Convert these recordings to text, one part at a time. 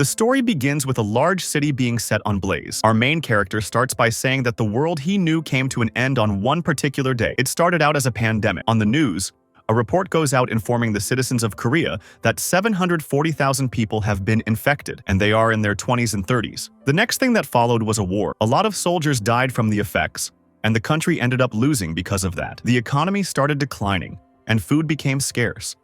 The story begins with a large city being set on blaze. Our main character starts by saying that the world he knew came to an end on one particular day. It started out as a pandemic. On the news, a report goes out informing the citizens of Korea that 740,000 people have been infected, and they are in their 20s and 30s. The next thing that followed was a war. A lot of soldiers died from the effects, and the country ended up losing because of that. The economy started declining, and food became scarce.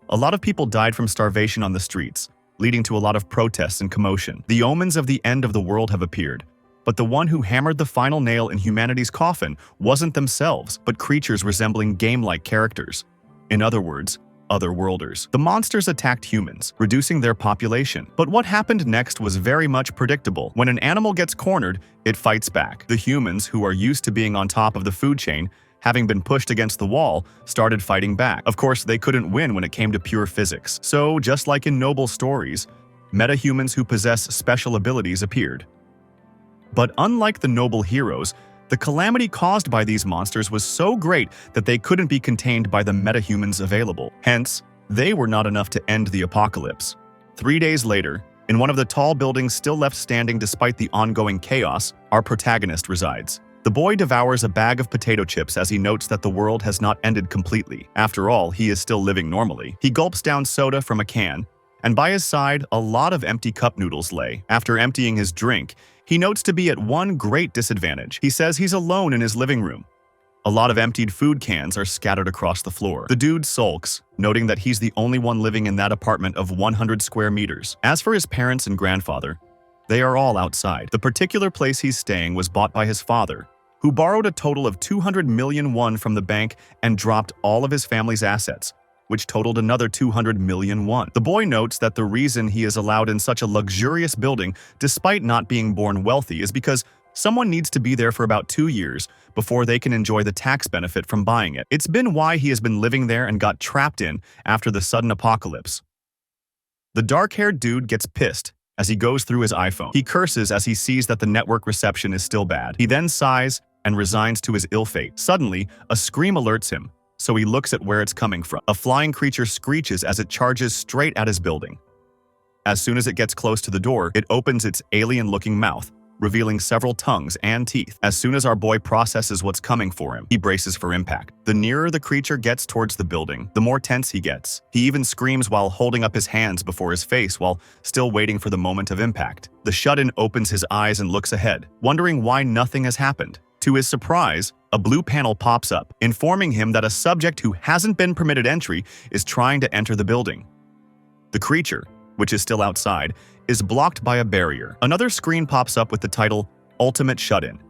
A lot of people died from starvation on the streets, leading to a lot of protests and commotion. The omens of the end of the world have appeared, but the one who hammered the final nail in humanity's coffin wasn't themselves, but creatures resembling game-like characters. In other words, otherworlders. The monsters attacked humans, reducing their population. But what happened next was very much predictable. When an animal gets cornered, it fights back. The humans, who are used to being on top of the food chain, having been pushed against the wall, started fighting back. Of course, they couldn't win when it came to pure physics. So, just like in noble stories, metahumans who possess special abilities appeared. But unlike the noble heroes, the calamity caused by these monsters was so great that they couldn't be contained by the metahumans available. Hence, they were not enough to end the apocalypse. 3 days later, in one of the tall buildings still left standing despite the ongoing chaos, our protagonist resides. The boy devours a bag of potato chips as he notes that the world has not ended completely. After all, he is still living normally. He gulps down soda from a can, and by his side, a lot of empty cup noodles lay. After emptying his drink, he notes to be at one great disadvantage. He says he's alone in his living room. A lot of emptied food cans are scattered across the floor. The dude sulks, noting that he's the only one living in that apartment of 100 square meters. As for his parents and grandfather, they are all outside. The particular place he's staying was bought by his father, who borrowed a total of 200 million won from the bank and dropped all of his family's assets, which totaled another 200 million won. The boy notes that the reason he is allowed in such a luxurious building, despite not being born wealthy, is because someone needs to be there for about 2 years before they can enjoy the tax benefit from buying it. It's been why he has been living there and got trapped in after the sudden apocalypse. The dark-haired dude gets pissed as he goes through his iPhone. He curses as he sees that the network reception is still bad. He then sighs and resigns to his ill fate. Suddenly, a scream alerts him, so he looks at where it's coming from. A flying creature screeches as it charges straight at his building. As soon as it gets close to the door, it opens its alien-looking mouth, revealing several tongues and teeth. As soon as our boy processes what's coming for him, he braces for impact. The nearer the creature gets towards the building, the more tense he gets. He even screams while holding up his hands before his face while still waiting for the moment of impact. The shut-in opens his eyes and looks ahead, wondering why nothing has happened. To his surprise, a blue panel pops up, informing him that a subject who hasn't been permitted entry is trying to enter the building. The creature, which is still outside, is blocked by a barrier. Another screen pops up with the title, Ultimate Shut-In,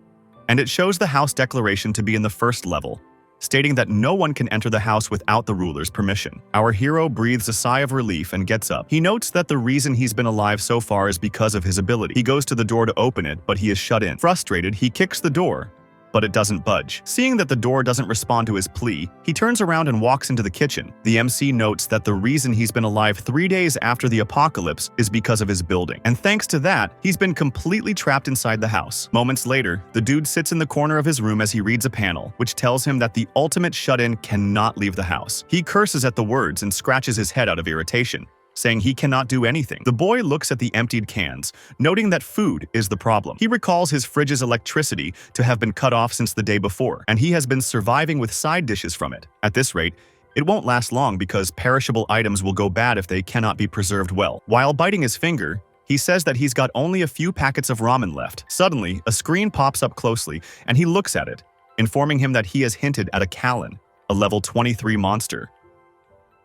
and it shows the house declaration to be in the first level, stating that no one can enter the house without the ruler's permission. Our hero breathes a sigh of relief and gets up. He notes that the reason he's been alive so far is because of his ability. He goes to the door to open it, but he is shut in. Frustrated, he kicks the door, but it doesn't budge. Seeing that the door doesn't respond to his plea, he turns around and walks into the kitchen. The MC notes that the reason he's been alive 3 days after the apocalypse is because of his building, and thanks to that, he's been completely trapped inside the house. Moments later, the dude sits in the corner of his room as he reads a panel, which tells him that the ultimate shut-in cannot leave the house. He curses at the words and scratches his head out of irritation, saying he cannot do anything. The boy looks at the emptied cans, noting that food is the problem. He recalls his fridge's electricity to have been cut off since the day before, and he has been surviving with side dishes from it. At this rate, it won't last long because perishable items will go bad if they cannot be preserved well. While biting his finger, he says that he's got only a few packets of ramen left. Suddenly, a screen pops up closely, and he looks at it, informing him that he has hinted at a Kallen, a level 23 monster.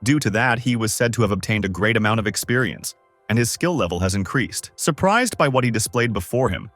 Due to that, he was said to have obtained a great amount of experience, and his skill level has increased. Surprised by what he displayed before him,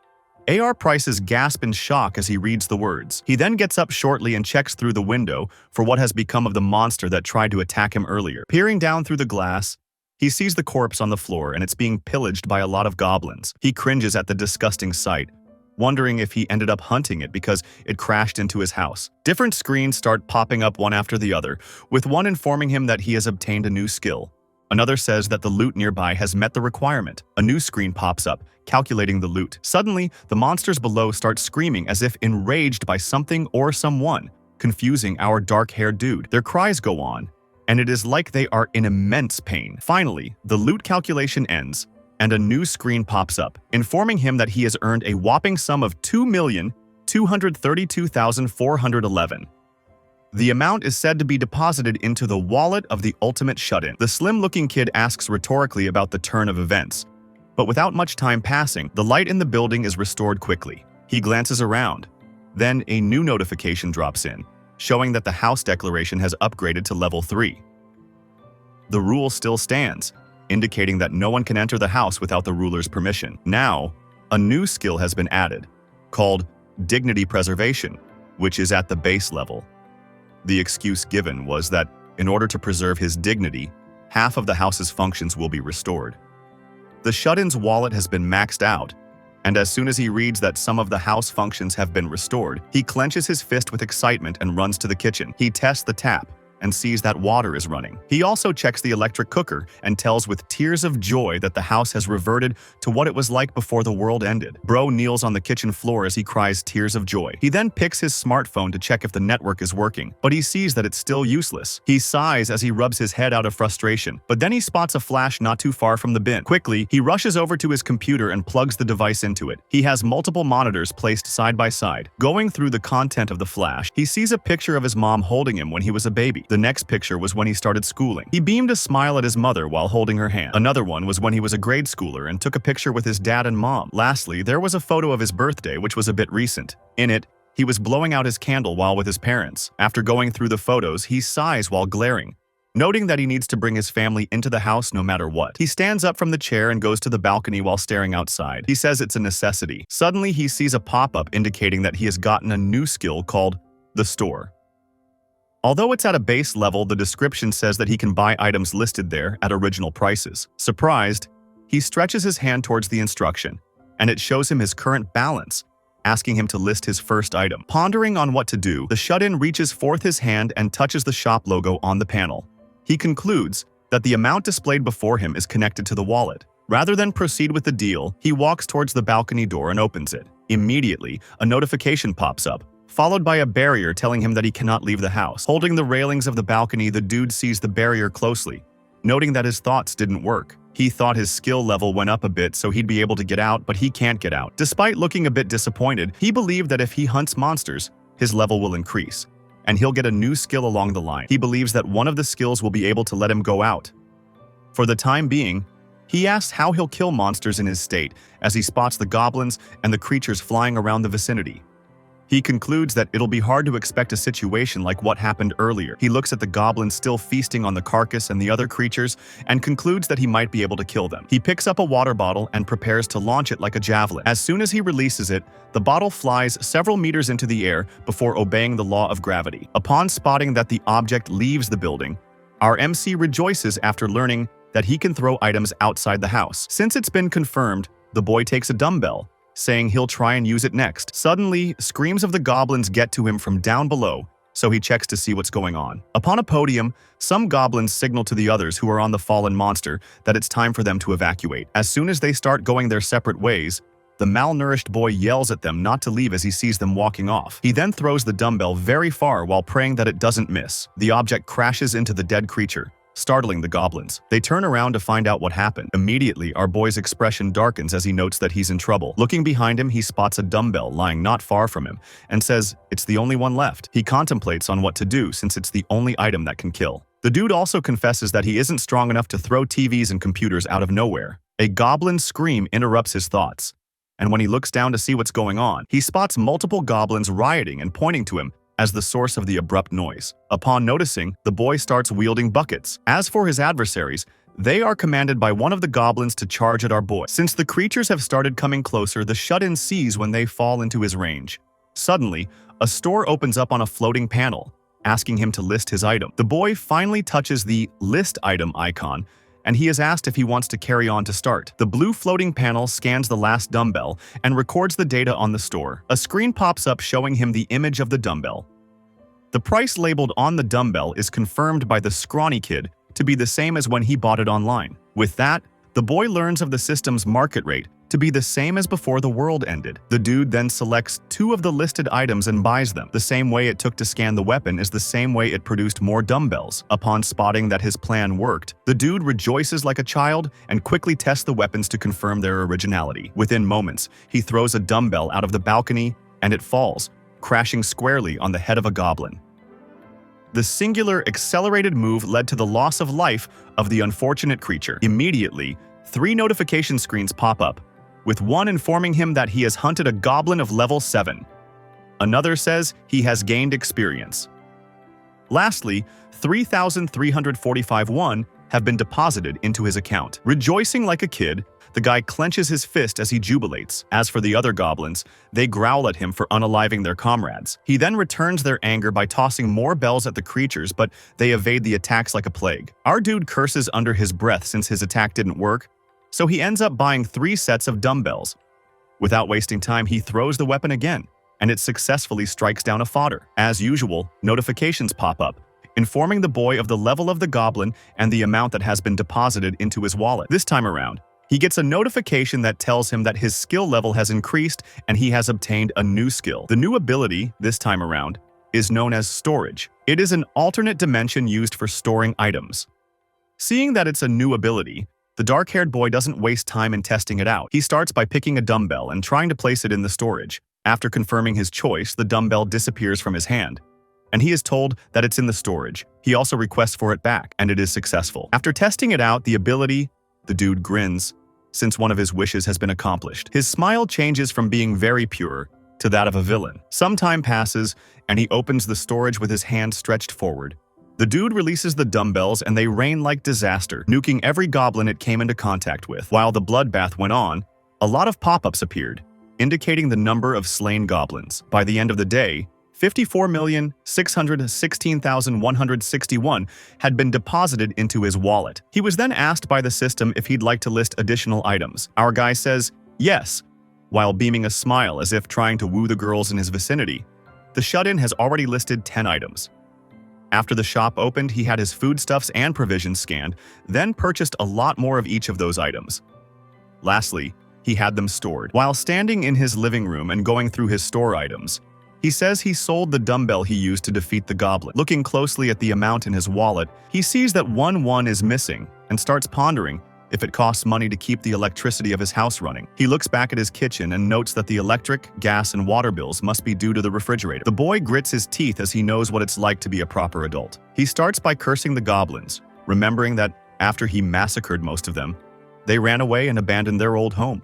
AR Prices gasp in shock as he reads the words. He then gets up shortly and checks through the window for what has become of the monster that tried to attack him earlier. Peering down through the glass, he sees the corpse on the floor and it's being pillaged by a lot of goblins. He cringes at the disgusting sight, wondering if he ended up hunting it because it crashed into his house. Different screens start popping up one after the other, with one informing him that he has obtained a new skill. Another says that the loot nearby has met the requirement. A new screen pops up, calculating the loot. Suddenly, the monsters below start screaming as if enraged by something or someone, confusing our dark-haired dude. Their cries go on, and it is like they are in immense pain. Finally, the loot calculation ends, and a new screen pops up, informing him that he has earned a whopping sum of 2,232,411. The amount is said to be deposited into the wallet of the ultimate shut-in. The slim-looking kid asks rhetorically about the turn of events, but without much time passing, the light in the building is restored quickly. He glances around. Then a new notification drops in, showing that the house declaration has upgraded to level 3. The rule still stands, indicating that no one can enter the house without the ruler's permission. Now, a new skill has been added, called Dignity Preservation, which is at the base level. The excuse given was that, in order to preserve his dignity, half of the house's functions will be restored. The shut-in's wallet has been maxed out, and as soon as he reads that some of the house functions have been restored, he clenches his fist with excitement and runs to the kitchen. He tests the tap and sees that water is running. He also checks the electric cooker and tells with tears of joy that the house has reverted to what it was like before the world ended. Bro kneels on the kitchen floor as he cries tears of joy. He then picks his smartphone to check if the network is working, but he sees that it's still useless. He sighs as he rubs his head out of frustration, but then he spots a flash not too far from the bin. Quickly, he rushes over to his computer and plugs the device into it. He has multiple monitors placed side by side. Going through the content of the flash, he sees a picture of his mom holding him when he was a baby. The next picture was when he started schooling. He beamed a smile at his mother while holding her hand. Another one was when he was a grade schooler and took a picture with his dad and mom. Lastly, there was a photo of his birthday, which was a bit recent. In it, he was blowing out his candle while with his parents. After going through the photos, he sighs while glaring, noting that he needs to bring his family into the house no matter what. He stands up from the chair and goes to the balcony while staring outside. He says it's a necessity. Suddenly, he sees a pop-up indicating that he has gotten a new skill called the Store. Although it's at a base level, the description says that he can buy items listed there at original prices. Surprised, he stretches his hand towards the instruction, and it shows him his current balance, asking him to list his first item. Pondering on what to do, the shut-in reaches forth his hand and touches the shop logo on the panel. He concludes that the amount displayed before him is connected to the wallet. Rather than proceed with the deal, he walks towards the balcony door and opens it. Immediately, a notification pops up, followed by a barrier telling him that he cannot leave the house. Holding the railings of the balcony, the dude sees the barrier closely, noting that his thoughts didn't work. He thought his skill level went up a bit so he'd be able to get out, but he can't get out. Despite looking a bit disappointed, he believed that if he hunts monsters, his level will increase, and he'll get a new skill along the line. He believes that one of the skills will be able to let him go out. For the time being, he asks how he'll kill monsters in his state as he spots the goblins and the creatures flying around the vicinity. He concludes that it'll be hard to expect a situation like what happened earlier. He looks at the goblins still feasting on the carcass and the other creatures and concludes that he might be able to kill them. He picks up a water bottle and prepares to launch it like a javelin. As soon as he releases it, the bottle flies several meters into the air before obeying the law of gravity. Upon spotting that the object leaves the building, our MC rejoices after learning that he can throw items outside the house. Since it's been confirmed, the boy takes a dumbbell, saying he'll try and use it next. Suddenly, screams of the goblins get to him from down below, so he checks to see what's going on. Upon a podium, some goblins signal to the others who are on the fallen monster that it's time for them to evacuate. As soon as they start going their separate ways, the malnourished boy yells at them not to leave as he sees them walking off. He then throws the dumbbell very far while praying that it doesn't miss. The object crashes into the dead creature, startling the goblins. They turn around to find out what happened. Immediately, our boy's expression darkens as he notes that he's in trouble. Looking behind him, he spots a dumbbell lying not far from him and says it's the only one left. He contemplates on what to do since it's the only item that can kill. The dude also confesses that he isn't strong enough to throw TVs and computers out of nowhere. A goblin scream interrupts his thoughts, and when he looks down to see what's going on, he spots multiple goblins rioting and pointing to him as the source of the abrupt noise. Upon noticing, the boy starts wielding buckets. As for his adversaries, they are commanded by one of the goblins to charge at our boy. Since the creatures have started coming closer, the shut-in sees when they fall into his range. Suddenly, a store opens up on a floating panel, asking him to list his item. The boy finally touches the list item icon, and he is asked if he wants to carry on to start. The blue floating panel scans the last dumbbell and records the data on the store. A screen pops up showing him the image of the dumbbell. The price labeled on the dumbbell is confirmed by the scrawny kid to be the same as when he bought it online. With that, the boy learns of the system's market rate to be the same as before the world ended. The dude then selects 2 of the listed items and buys them. The same way it took to scan the weapon is the same way it produced more dumbbells. Upon spotting that his plan worked, the dude rejoices like a child and quickly tests the weapons to confirm their originality. Within moments, he throws a dumbbell out of the balcony and it falls, crashing squarely on the head of a goblin. The singular accelerated move led to the loss of life of the unfortunate creature. Immediately, 3 notification screens pop up, with one informing him that he has hunted a goblin of level 7. Another says he has gained experience. Lastly, 3,345 won have been deposited into his account. Rejoicing like a kid, the guy clenches his fist as he jubilates. As for the other goblins, they growl at him for unaliving their comrades. He then returns their anger by tossing more bells at the creatures, but they evade the attacks like a plague. Our dude curses under his breath since his attack didn't work, so he ends up buying 3 sets of dumbbells. Without wasting time, he throws the weapon again, and it successfully strikes down a fodder. As usual, notifications pop up, informing the boy of the level of the goblin and the amount that has been deposited into his wallet. This time around, he gets a notification that tells him that his skill level has increased and he has obtained a new skill. The new ability, this time around, is known as storage. It is an alternate dimension used for storing items. Seeing that it's a new ability, the dark-haired boy doesn't waste time in testing it out. He starts by picking a dumbbell and trying to place it in the storage. After confirming his choice, the dumbbell disappears from his hand, and he is told that it's in the storage. He also requests for it back, and it is successful. After testing it out, the dude grins, since one of his wishes has been accomplished. His smile changes from being very pure to that of a villain. Some time passes, and he opens the storage with his hand stretched forward. The dude releases the dumbbells and they rain like disaster, nuking every goblin it came into contact with. While the bloodbath went on, a lot of pop-ups appeared, indicating the number of slain goblins. By the end of the day, 54,616,161 had been deposited into his wallet. He was then asked by the system if he'd like to list additional items. Our guy says yes, while beaming a smile as if trying to woo the girls in his vicinity. The shut-in has already listed 10 items. After the shop opened, he had his foodstuffs and provisions scanned, then purchased a lot more of each of those items. Lastly, he had them stored. While standing in his living room and going through his store items, he says he sold the dumbbell he used to defeat the goblin. Looking closely at the amount in his wallet, he sees that 1 won is missing and starts pondering if it costs money to keep the electricity of his house running. He looks back at his kitchen and notes that the electric, gas, and water bills must be due to the refrigerator. The boy grits his teeth as he knows what it's like to be a proper adult. He starts by cursing the goblins, remembering that after he massacred most of them, they ran away and abandoned their old home.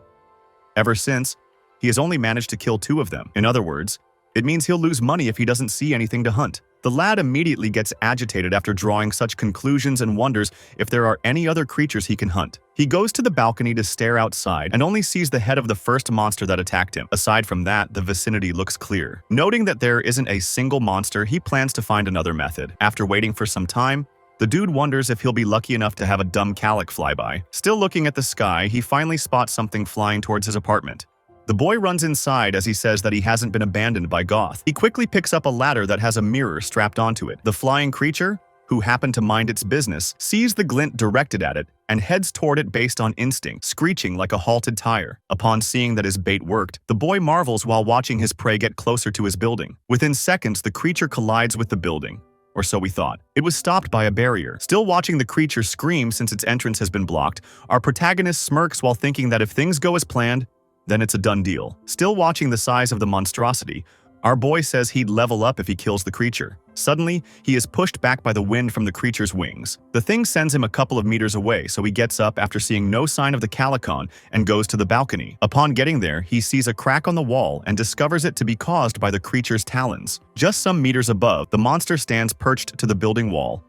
Ever since, he has only managed to kill 2 of them. In other words, it means he'll lose money if he doesn't see anything to hunt. The lad immediately gets agitated after drawing such conclusions and wonders if there are any other creatures he can hunt. He goes to the balcony to stare outside and only sees the head of the first monster that attacked him. Aside from that, the vicinity looks clear. Noting that there isn't a single monster, he plans to find another method. After waiting for some time, the dude wonders if he'll be lucky enough to have a dumb calic fly by. Still looking at the sky, he finally spots something flying towards his apartment. The boy runs inside as he says that he hasn't been abandoned by Goth. He quickly picks up a ladder that has a mirror strapped onto it. The flying creature, who happened to mind its business, sees the glint directed at it and heads toward it based on instinct, screeching like a halted tire. Upon seeing that his bait worked, the boy marvels while watching his prey get closer to his building. Within seconds, the creature collides with the building. Or so we thought. It was stopped by a barrier. Still watching the creature scream since its entrance has been blocked, our protagonist smirks while thinking that if things go as planned, then it's a done deal. Still watching the size of the monstrosity, our boy says he'd level up if he kills the creature. Suddenly, he is pushed back by the wind from the creature's wings. The thing sends him a couple of meters away, so he gets up after seeing no sign of the calicon and goes to the balcony. Upon getting there, he sees a crack on the wall and discovers it to be caused by the creature's talons. Just some meters above, the monster stands perched to the building wall.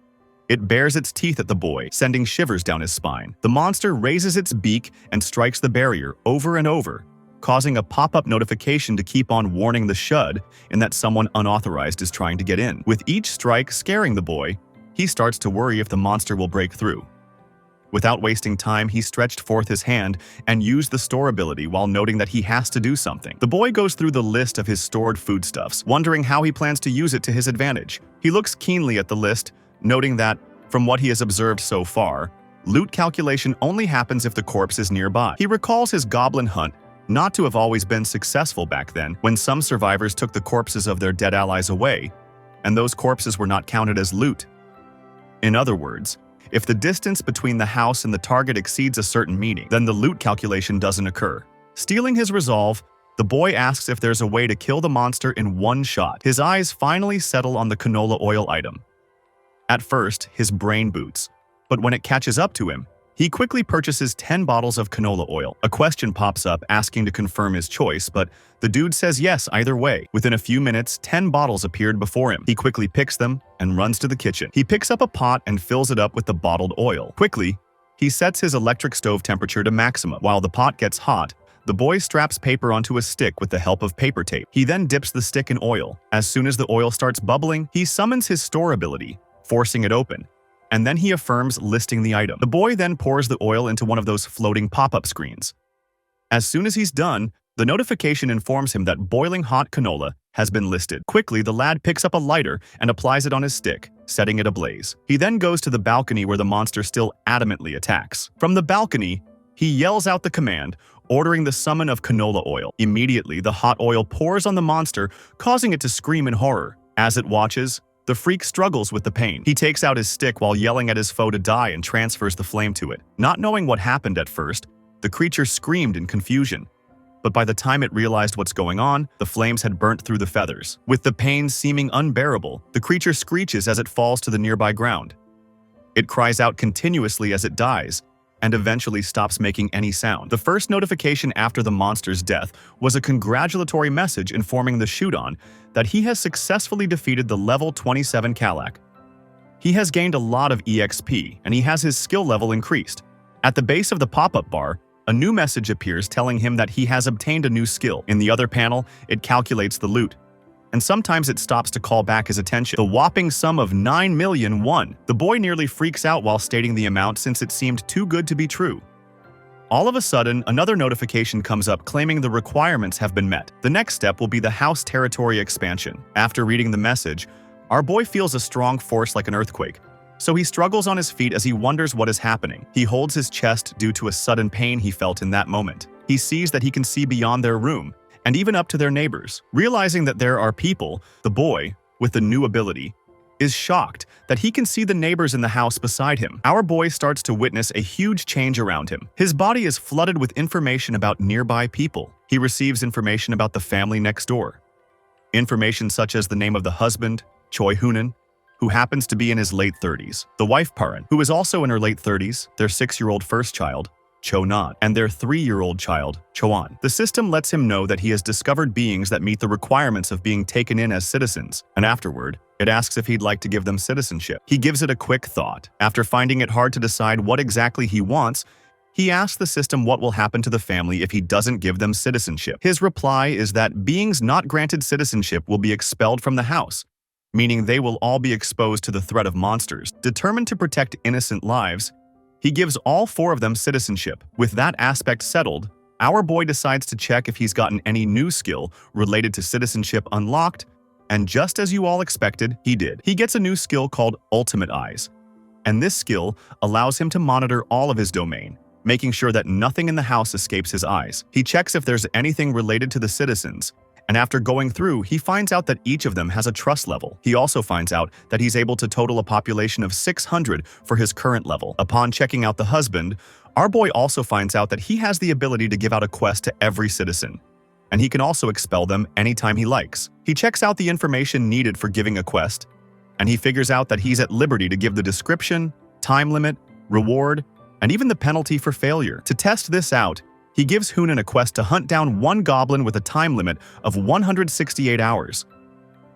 It bares its teeth at the boy, sending shivers down his spine. The monster raises its beak and strikes the barrier over and over, causing a pop-up notification to keep on warning the shud in that someone unauthorized is trying to get in. With each strike scaring the boy, he starts to worry if the monster will break through. Without wasting time, he stretched forth his hand and used the store ability while noting that he has to do something. The boy goes through the list of his stored foodstuffs, wondering how he plans to use it to his advantage. He looks keenly at the list, noting that, from what he has observed so far, Loot calculation only happens if the corpse is nearby. He recalls his goblin hunt not to have always been successful back then, when some survivors took the corpses of their dead allies away, and those corpses were not counted as loot. In other words, if the distance between the house and the target exceeds a certain meaning, then the loot calculation doesn't occur. Stealing his resolve, the boy asks if there's a way to kill the monster in one shot. His eyes finally settle on the canola oil item. At first, his brain boots, but when it catches up to him, he quickly purchases 10 bottles of canola oil. A question pops up asking to confirm his choice, but the dude says yes either way. Within a few minutes, 10 bottles appeared before him. He quickly picks them and runs to the kitchen. He picks up a pot and fills it up with the bottled oil. Quickly, he sets his electric stove temperature to maximum. While the pot gets hot, the boy straps paper onto a stick with the help of paper tape. He then dips the stick in oil. As soon as the oil starts bubbling, he summons his store ability, forcing it open, and then he affirms listing the item. The boy then pours the oil into one of those floating pop-up screens. As soon as he's done, the notification informs him that boiling hot canola has been listed. Quickly, the lad picks up a lighter and applies it on his stick, setting it ablaze. He then goes to the balcony where the monster still adamantly attacks. From the balcony, he yells out the command, ordering the summon of canola oil. Immediately, the hot oil pours on the monster, causing it to scream in horror. As it watches, the freak struggles with the pain. He takes out his stick while yelling at his foe to die and transfers the flame to it. Not knowing what happened at first, the creature screamed in confusion. But by the time it realized what's going on, the flames had burnt through the feathers. With the pain seeming unbearable, the creature screeches as it falls to the nearby ground. It cries out continuously as it dies, and eventually stops making any sound. The first notification after the monster's death was a congratulatory message informing the Shudon that he has successfully defeated the level 27 Kalak. He has gained a lot of EXP, and he has his skill level increased. At the base of the pop-up bar, a new message appears telling him that he has obtained a new skill. In the other panel, it calculates the loot, and sometimes it stops to call back his attention. The whopping sum of 9,000,001. The boy nearly freaks out while stating the amount since it seemed too good to be true. All of a sudden, another notification comes up claiming the requirements have been met. The next step will be the house territory expansion. After reading the message, our boy feels a strong force like an earthquake, so he struggles on his feet as he wonders what is happening. He holds his chest due to a sudden pain he felt in that moment. He sees that he can see beyond their room, and even up to their neighbors. Realizing that there are people, the boy, with the new ability, is shocked that he can see the neighbors in the house beside him. Our boy starts to witness a huge change around him. His body is flooded with information about nearby people. He receives information about the family next door. Information such as the name of the husband, Choi Hoonan, who happens to be in his late 30s, the wife Paran, who is also in her late 30s, their 6-year-old first child, Cho-nan, and their 3-year-old child, Choan. The system lets him know that he has discovered beings that meet the requirements of being taken in as citizens, and afterward, it asks if he'd like to give them citizenship. He gives it a quick thought. After finding it hard to decide what exactly he wants, he asks the system what will happen to the family if he doesn't give them citizenship. His reply is that beings not granted citizenship will be expelled from the house, meaning they will all be exposed to the threat of monsters. Determined to protect innocent lives, he gives all 4 of them citizenship. With that aspect settled, our boy decides to check if he's gotten any new skill related to citizenship unlocked, and just as you all expected, he did. He gets a new skill called Ultimate Eyes, and this skill allows him to monitor all of his domain, making sure that nothing in the house escapes his eyes. He checks if there's anything related to the citizens, and after going through, he finds out that each of them has a trust level. He also finds out that he's able to total a population of 600 for his current level. Upon checking out the husband, our boy also finds out that he has the ability to give out a quest to every citizen, and he can also expel them anytime he likes. He checks out the information needed for giving a quest, and he figures out that he's at liberty to give the description, time limit, reward, and even the penalty for failure. To test this out, he gives Hoonan a quest to hunt down 1 goblin with a time limit of 168 hours.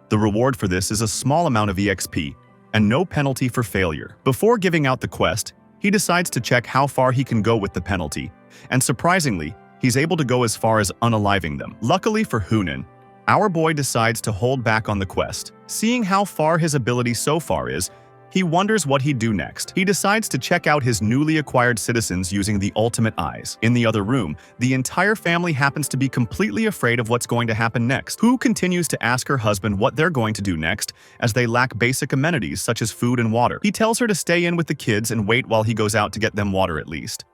The reward for this is a small amount of EXP, and no penalty for failure. Before giving out the quest, he decides to check how far he can go with the penalty, and surprisingly, he's able to go as far as unaliving them. Luckily for Hoonan, our boy decides to hold back on the quest. Seeing how far his ability so far is, He wonders what he'd do next. He decides to check out his newly acquired citizens using the ultimate eyes. In the other room, the entire family happens to be completely afraid of what's going to happen next. Hu continues to ask her husband what they're going to do next, as they lack basic amenities such as food and water. He tells her to stay in with the kids and wait while he goes out to get them water at least.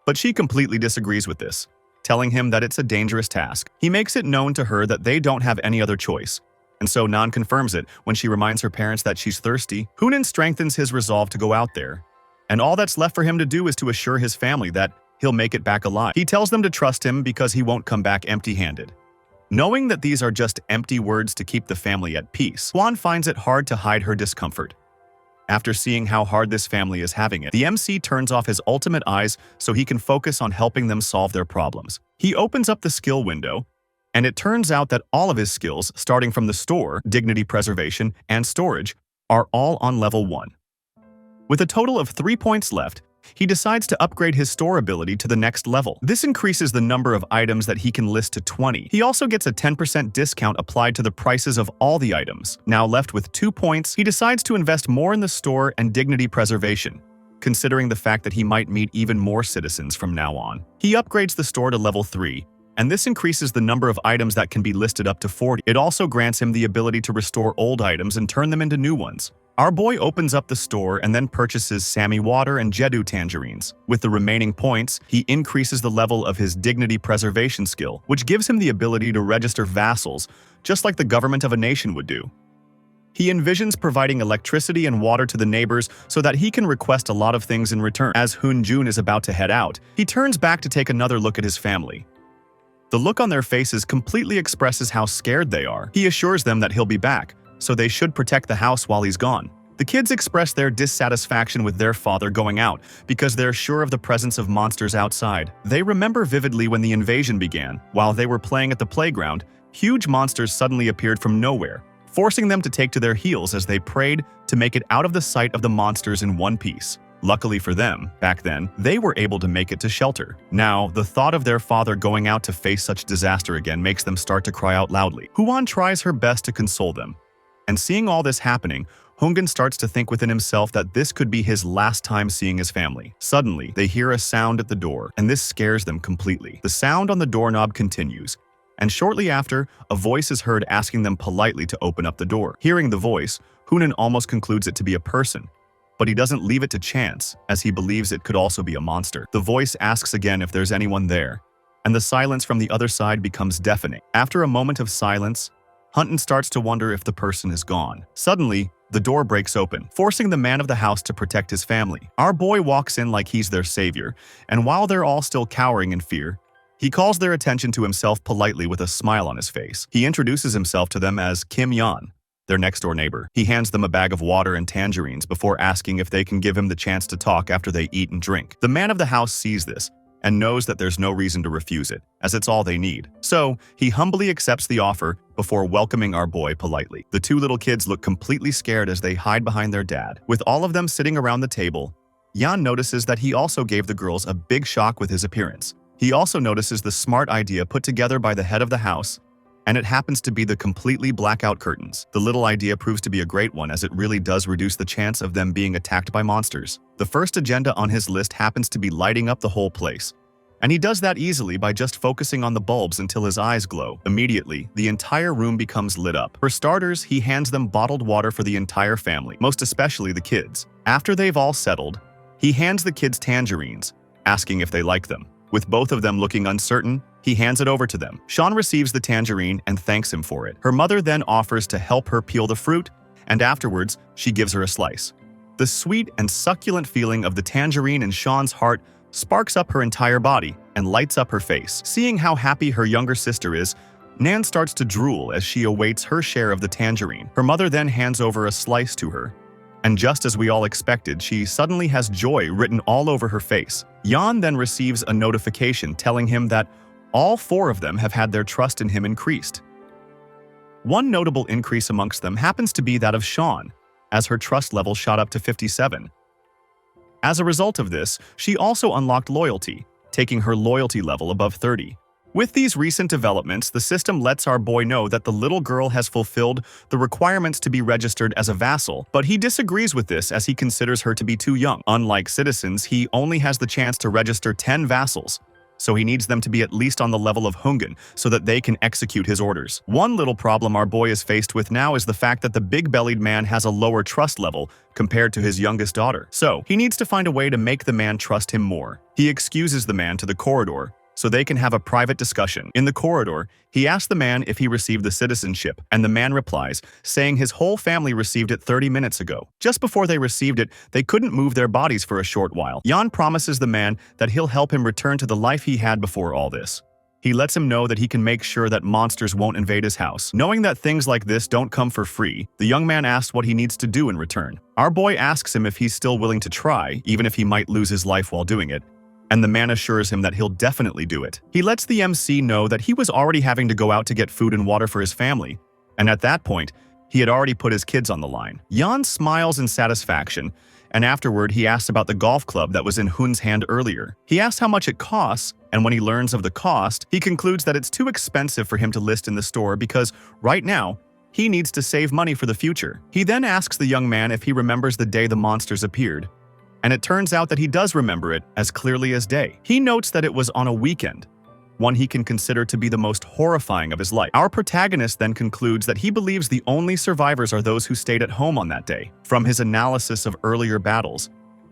But she completely disagrees with this, telling him that it's a dangerous task. He makes it known to her that they don't have any other choice, and so Nan confirms it when she reminds her parents that she's thirsty. Hunan strengthens his resolve to go out there, and all that's left for him to do is to assure his family that he'll make it back alive. He tells them to trust him because he won't come back empty-handed. Knowing that these are just empty words to keep the family at peace, Juan finds it hard to hide her discomfort. After seeing how hard this family is having it, the MC turns off his ultimate eyes so he can focus on helping them solve their problems. He opens up the skill window, and it turns out that all of his skills, starting from the store, dignity preservation, and storage, are all on level 1. With a total of 3 points left, he decides to upgrade his store ability to the next level. This increases the number of items that he can list to 20. He also gets a 10% discount applied to the prices of all the items. Now left with 2 points, he decides to invest more in the store and dignity preservation, considering the fact that he might meet even more citizens from now on. He upgrades the store to level 3, and this increases the number of items that can be listed up to 40. It also grants him the ability to restore old items and turn them into new ones. Our boy opens up the store and then purchases Sammy water and Jedu tangerines. With the remaining points, he increases the level of his dignity preservation skill, which gives him the ability to register vassals, just like the government of a nation would do. He envisions providing electricity and water to the neighbors so that he can request a lot of things in return. As Hun Jun is about to head out, he turns back to take another look at his family. The look on their faces completely expresses how scared they are. He assures them that he'll be back, so they should protect the house while he's gone. The kids express their dissatisfaction with their father going out because they're sure of the presence of monsters outside. They remember vividly when the invasion began. While they were playing at the playground, huge monsters suddenly appeared from nowhere, forcing them to take to their heels as they prayed to make it out of the sight of the monsters in one piece. Luckily for them, back then, they were able to make it to shelter. Now, the thought of their father going out to face such disaster again makes them start to cry out loudly. Huan tries her best to console them, and seeing all this happening, Hungan starts to think within himself that this could be his last time seeing his family. Suddenly, they hear a sound at the door, and this scares them completely. The sound on the doorknob continues, and shortly after, a voice is heard asking them politely to open up the door. Hearing the voice, Hunan almost concludes it to be a person, but he doesn't leave it to chance, as he believes it could also be a monster. The voice asks again if there's anyone there, and the silence from the other side becomes deafening. After a moment of silence, Hunton starts to wonder if the person is gone. Suddenly, the door breaks open, forcing the man of the house to protect his family. Our boy walks in like he's their savior, and while they're all still cowering in fear, he calls their attention to himself politely with a smile on his face. He introduces himself to them as Kim Yan, their next-door neighbor. He hands them a bag of water and tangerines before asking if they can give him the chance to talk after they eat and drink. The man of the house sees this and knows that there's no reason to refuse it, as it's all they need. So, he humbly accepts the offer before welcoming our boy politely. The two little kids look completely scared as they hide behind their dad. With all of them sitting around the table, Yan notices that he also gave the girls a big shock with his appearance. He also notices the smart idea put together by the head of the house, and it happens to be the completely blackout curtains. The little idea proves to be a great one, as it really does reduce the chance of them being attacked by monsters. The first agenda on his list happens to be lighting up the whole place, and he does that easily by just focusing on the bulbs until his eyes glow. Immediately, the entire room becomes lit up. For starters, he hands them bottled water for the entire family, most especially the kids. After they've all settled, he hands the kids tangerines, asking if they like them. With both of them looking uncertain, he hands it over to them. Sean receives the tangerine and thanks him for it. Her mother then offers to help her peel the fruit, and afterwards, she gives her a slice. The sweet and succulent feeling of the tangerine in Sean's heart sparks up her entire body and lights up her face. Seeing how happy her younger sister is, Nan starts to drool as she awaits her share of the tangerine. Her mother then hands over a slice to her, and just as we all expected, she suddenly has joy written all over her face. Yan then receives a notification telling him that all four of them have had their trust in him increased. One notable increase amongst them happens to be that of Sean, as her trust level shot up to 57. As a result of this, she also unlocked loyalty, taking her loyalty level above 30. With these recent developments, the system lets our boy know that the little girl has fulfilled the requirements to be registered as a vassal, but he disagrees with this as he considers her to be too young. Unlike citizens, he only has the chance to register 10 vassals, so he needs them to be at least on the level of Hungan so that they can execute his orders. One little problem our boy is faced with now is the fact that the big-bellied man has a lower trust level compared to his youngest daughter, so he needs to find a way to make the man trust him more. He excuses the man to the corridor so they can have a private discussion. In the corridor, he asks the man if he received the citizenship, and the man replies, saying his whole family received it 30 minutes ago. Just before they received it, they couldn't move their bodies for a short while. Jan promises the man that he'll help him return to the life he had before all this. He lets him know that he can make sure that monsters won't invade his house. Knowing that things like this don't come for free, the young man asks what he needs to do in return. Our boy asks him if he's still willing to try, even if he might lose his life while doing it, and the man assures him that he'll definitely do it. He lets the MC know that he was already having to go out to get food and water for his family, and at that point, he had already put his kids on the line. Jan smiles in satisfaction, and afterward he asks about the golf club that was in Hun's hand earlier. He asks how much it costs, and when he learns of the cost, he concludes that it's too expensive for him to list in the store because, right now, he needs to save money for the future. He then asks the young man if he remembers the day the monsters appeared, and it turns out that he does remember it as clearly as day. He notes that it was on a weekend, one he can consider to be the most horrifying of his life. Our protagonist then concludes that he believes the only survivors are those who stayed at home on that day. From his analysis of earlier battles,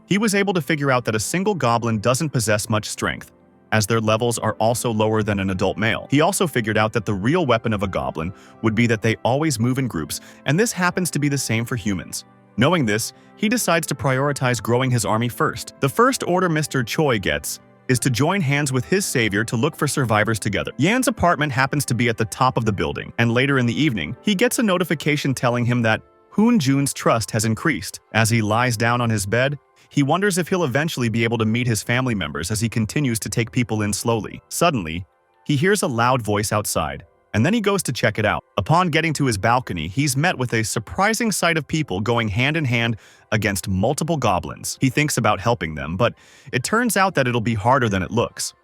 he was able to figure out that a single goblin doesn't possess much strength, as their levels are also lower than an adult male. He also figured out that the real weapon of a goblin would be that they always move in groups, and this happens to be the same for humans. Knowing this, he decides to prioritize growing his army first. The first order Mr. Choi gets is to join hands with his savior to look for survivors together. Yan's apartment happens to be at the top of the building, and later in the evening, he gets a notification telling him that Hoon Jun's trust has increased. As he lies down on his bed, he wonders if he'll eventually be able to meet his family members as he continues to take people in slowly. Suddenly, he hears a loud voice outside, and then he goes to check it out. Upon getting to his balcony, he's met with a surprising sight of people going hand in hand against multiple goblins. He thinks about helping them, but it turns out that it'll be harder than it looks.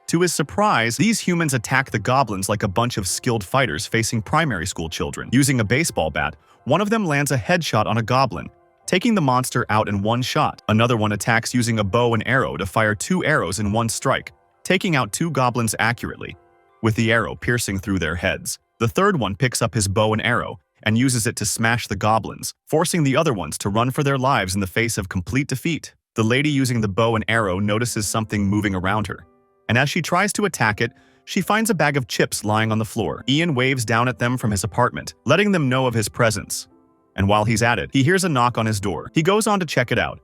To his surprise, these humans attack the goblins like a bunch of skilled fighters facing primary school children. Using a baseball bat, one of them lands a headshot on a goblin, taking the monster out in one shot. Another one attacks using a bow and arrow to fire 2 arrows in one strike, taking out 2 goblins accurately, with the arrow piercing through their heads. The third one picks up his bow and arrow and uses it to smash the goblins, forcing the other ones to run for their lives in the face of complete defeat. The lady using the bow and arrow notices something moving around her, and as she tries to attack it, she finds a bag of chips lying on the floor. Ian waves down at them from his apartment, letting them know of his presence. And while he's at it, he hears a knock on his door. He goes on to check it out,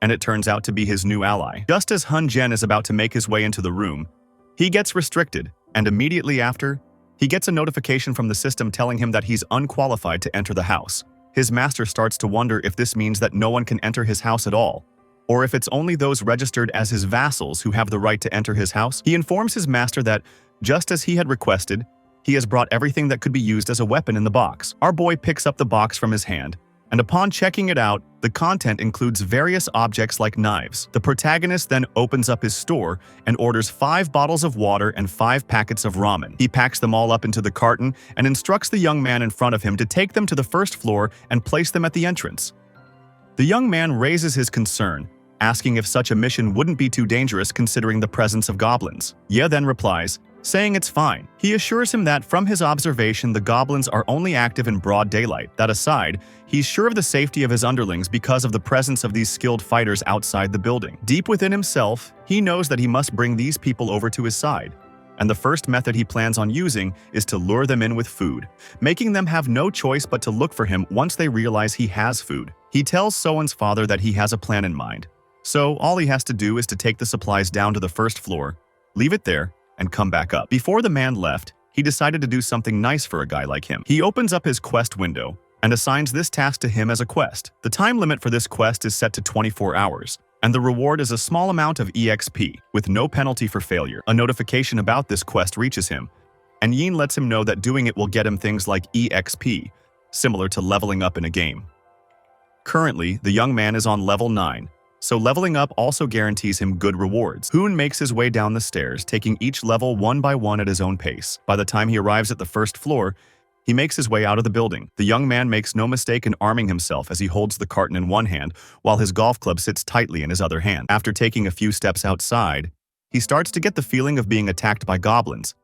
and it turns out to be his new ally. Just as Hun Jen is about to make his way into the room, he gets restricted, and immediately after, he gets a notification from the system telling him that he's unqualified to enter the house. His master starts to wonder if this means that no one can enter his house at all, or if it's only those registered as his vassals who have the right to enter his house. He informs his master that, just as he had requested, he has brought everything that could be used as a weapon in the box. Our boy picks up the box from his hand, and upon checking it out, the content includes various objects like knives. The protagonist then opens up his store and orders 5 bottles of water and 5 packets of ramen. He packs them all up into the carton and instructs the young man in front of him to take them to the first floor and place them at the entrance. The young man raises his concern, asking if such a mission wouldn't be too dangerous considering the presence of goblins. Ye then replies, saying it's fine. He assures him that from his observation the goblins are only active in broad daylight. That aside, he's sure of the safety of his underlings because of the presence of these skilled fighters outside the building. Deep within himself, he knows that he must bring these people over to his side, and the first method he plans on using is to lure them in with food, making them have no choice but to look for him once they realize he has food. He tells Soen's father that he has a plan in mind, so all he has to do is to take the supplies down to the first floor, leave it there, and come back up. Before the man left, he decided to do something nice for a guy like him. He opens up his quest window and assigns this task to him as a quest. The time limit for this quest is set to 24 hours, and the reward is a small amount of EXP, with no penalty for failure. A notification about this quest reaches him, and Yin lets him know that doing it will get him things like EXP, similar to leveling up in a game. Currently, the young man is on level 9, so leveling up also guarantees him good rewards. Hoon makes his way down the stairs, taking each level one by one at his own pace. By the time he arrives at the first floor, he makes his way out of the building. The young man makes no mistake in arming himself as he holds the carton in one hand, while his golf club sits tightly in his other hand. After taking a few steps outside, he starts to get the feeling of being attacked by goblins,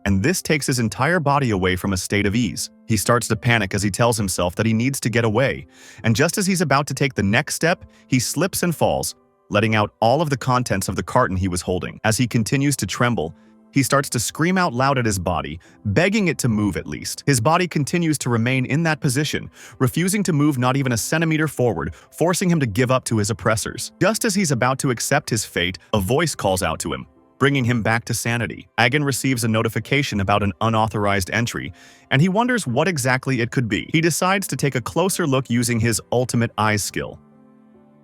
and this takes his entire body away from a state of ease. He starts to panic as he tells himself that he needs to get away, and just as he's about to take the next step, he slips and falls, letting out all of the contents of the carton he was holding. As he continues to tremble, he starts to scream out loud at his body, begging it to move at least. His body continues to remain in that position, refusing to move not even a centimeter forward, forcing him to give up to his oppressors. Just as he's about to accept his fate, a voice calls out to him, bringing him back to sanity. Agon receives a notification about an unauthorized entry, and he wonders what exactly it could be. He decides to take a closer look using his ultimate eyes skill.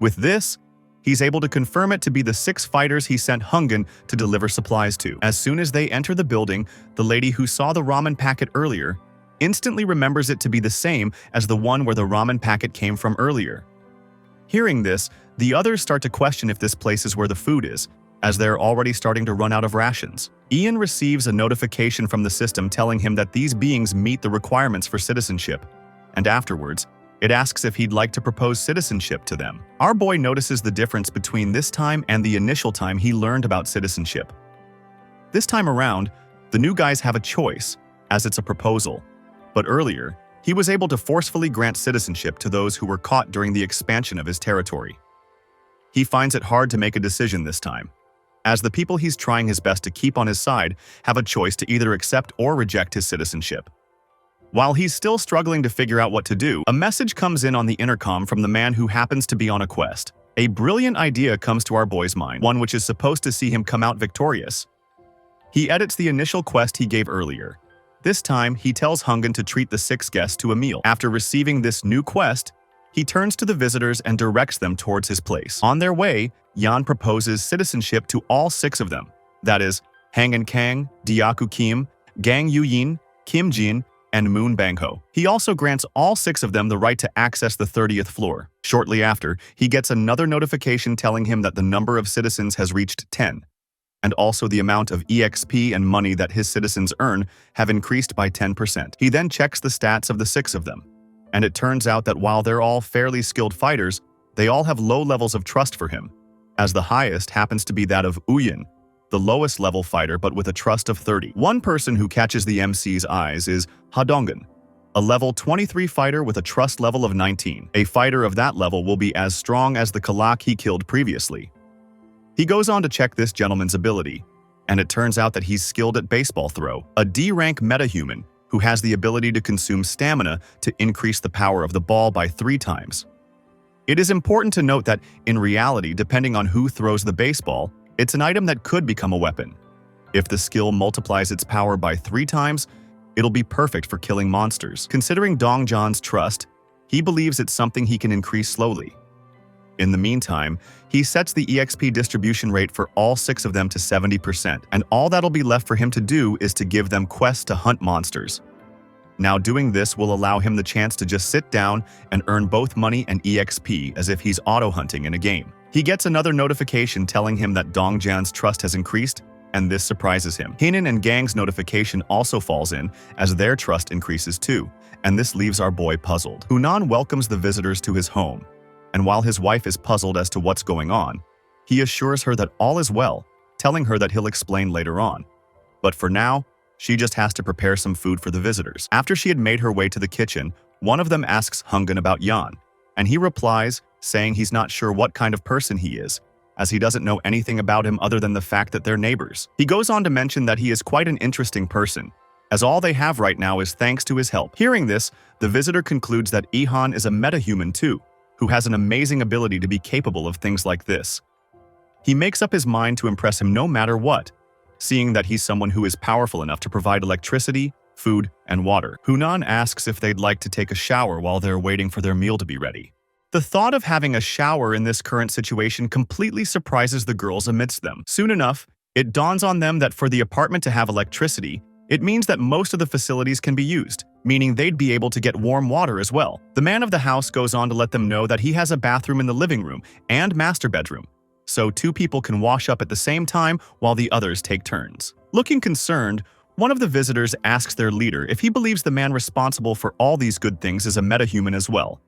With this, he's able to confirm it to be the 6 fighters he sent Hungan to deliver supplies to. As soon as they enter the building, the lady who saw the ramen packet earlier instantly remembers it to be the same as the one where the ramen packet came from earlier. Hearing this, the others start to question if this place is where the food is, as they're already starting to run out of rations. Ian receives a notification from the system telling him that these beings meet the requirements for citizenship, and afterwards, it asks if he'd like to propose citizenship to them. Our boy notices the difference between this time and the initial time he learned about citizenship. This time around, the new guys have a choice, as it's a proposal. But earlier, he was able to forcefully grant citizenship to those who were caught during the expansion of his territory. He finds it hard to make a decision this time, as the people he's trying his best to keep on his side have a choice to either accept or reject his citizenship. While he's still struggling to figure out what to do, a message comes in on the intercom from the man who happens to be on a quest. A brilliant idea comes to our boy's mind, one which is supposed to see him come out victorious. He edits the initial quest he gave earlier. This time, he tells Hungan to treat the 6 guests to a meal. After receiving this new quest, he turns to the visitors and directs them towards his place. On their way, Yan proposes citizenship to all 6 of them. That is, Hangan Kang, Diaku Kim, Gang Yuyin, Kim Jin, and Moon Bangho. He also grants all 6 of them the right to access the 30th floor. Shortly after, he gets another notification telling him that the number of citizens has reached 10, and also the amount of EXP and money that his citizens earn have increased by 10%. He then checks the stats of the 6 of them, and it turns out that while they're all fairly skilled fighters, they all have low levels of trust for him, as the highest happens to be that of Uyin, the lowest level fighter but with a trust of 30. One person who catches the MC's eyes is Hadongan, a level 23 fighter with a trust level of 19. A fighter of that level will be as strong as the Kalak he killed previously. He goes on to check this gentleman's ability, and it turns out that he's skilled at baseball throw, a D-rank metahuman who has the ability to consume stamina to increase the power of the ball by 3 times. It is important to note that, in reality, depending on who throws the baseball, it's an item that could become a weapon. If the skill multiplies its power by 3 times, it'll be perfect for killing monsters. Considering Dongjan's trust, he believes it's something he can increase slowly. In the meantime, he sets the EXP distribution rate for all 6 of them to 70%, and all that'll be left for him to do is to give them quests to hunt monsters. Now, doing this will allow him the chance to just sit down and earn both money and EXP as if he's auto-hunting in a game. He gets another notification telling him that Dongjan's trust has increased, and this surprises him. Hinan and Gang's notification also falls in, as their trust increases too, and this leaves our boy puzzled. Hunan welcomes the visitors to his home, and while his wife is puzzled as to what's going on, he assures her that all is well, telling her that he'll explain later on. But for now, she just has to prepare some food for the visitors. After she had made her way to the kitchen, one of them asks Hungan about Yan, and he replies, saying he's not sure what kind of person he is, as he doesn't know anything about him other than the fact that they're neighbors. He goes on to mention that he is quite an interesting person, as all they have right now is thanks to his help. Hearing this, the visitor concludes that Ihan is a metahuman too, who has an amazing ability to be capable of things like this. He makes up his mind to impress him no matter what, seeing that he's someone who is powerful enough to provide electricity, food, and water. Hunan asks if they'd like to take a shower while they're waiting for their meal to be ready. The thought of having a shower in this current situation completely surprises the girls amidst them. Soon enough, it dawns on them that for the apartment to have electricity, It means that most of the facilities can be used, meaning they'd be able to get warm water as well. The man of the house goes on to let them know that he has a bathroom in the living room and master bedroom, so two people can wash up at the same time while the others take turns. Looking concerned, one of the visitors asks their leader if he believes the man responsible for all these good things is a metahuman as well.